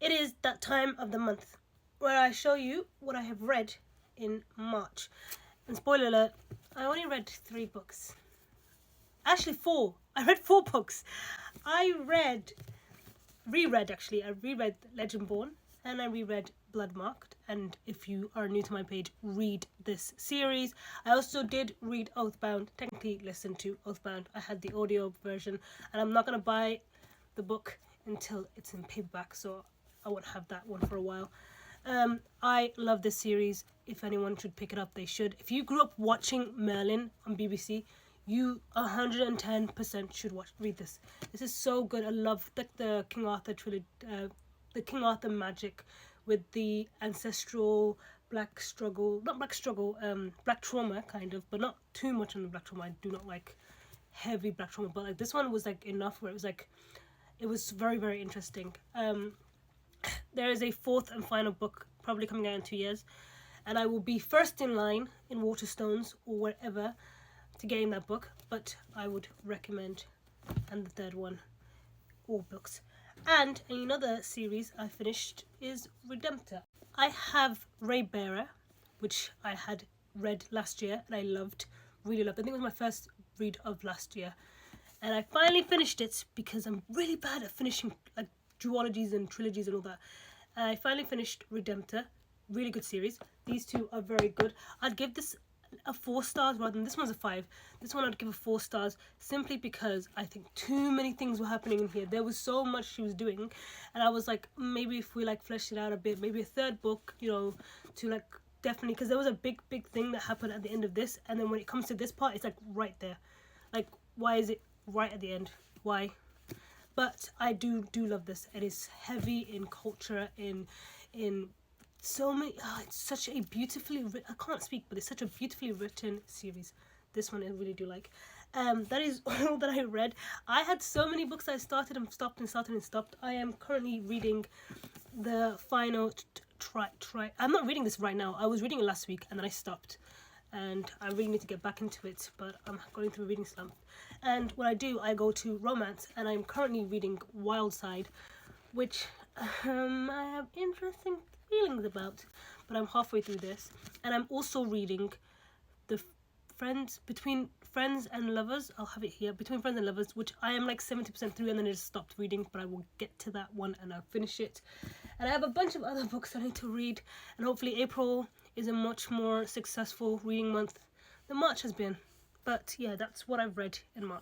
It is that time of the month where I show you what I have read in March. And spoiler alert, I only read 3 books. Actually 4. I read 4 books. I reread Legendborn and I reread Bloodmarked. And if you are new to my page, read this series. I also did read Oathbound, technically listen to Oathbound. I had the audio version and I'm not going to buy the book until it's in paperback, so I won't have that one for a while. I love this series. If anyone should pick it up, they should. If you grew up watching Merlin on BBC, you 110% should read this. This is so good. I love the King Arthur trilogy, the King Arthur magic with the ancestral black trauma kind of, but not too much on the black trauma. I do not like heavy black trauma, but like this one was like enough where it was very, very interesting. There is a 4th and final book probably coming out in 2 years, and I will be first in line in Waterstones or wherever to gain that book, but I would recommend, and the 3rd one, all books. And another series I finished is Redemptor. I have Raybearer, which I had read last year and I really loved. I think it was my first read of last year. And I finally finished it because I'm really bad at finishing like duologies and trilogies and all that. I finally finished Redemptor. Really good series. These 2 are very good. I'd give this a 4 stars rather than this one's a 5. This one I'd give a 4 stars simply because I think too many things were happening in here. There was so much she was doing, and I was like, maybe if we like flesh it out a bit, maybe a 3rd book, to like definitely, because there was a big thing that happened at the end of this, and then when it comes to this part, it's like right there. Like, why is it right at the end? Why? But I do love this. It is heavy in culture, in so many. It's such a beautifully I can't speak, but it's such a beautifully written series. This one I really do like. That is all that I read. I had so many books I started and stopped and started and stopped. I am currently reading the final try. I'm not reading this right now. I was reading it last week and then I stopped. And I really need to get back into it, but I'm going through a reading slump. And when I do, I go to romance, and I'm currently reading Wildside, which I have interesting feelings about, but I'm halfway through this. And I'm also reading Between Friends and Lovers. I'll have it here, Between Friends and Lovers, which I am like 70% through, and then I just stopped reading, but I will get to that one and I'll finish it. And I have a bunch of other books I need to read, and hopefully April is a much more successful reading month than March has been. But yeah, that's what I've read in March.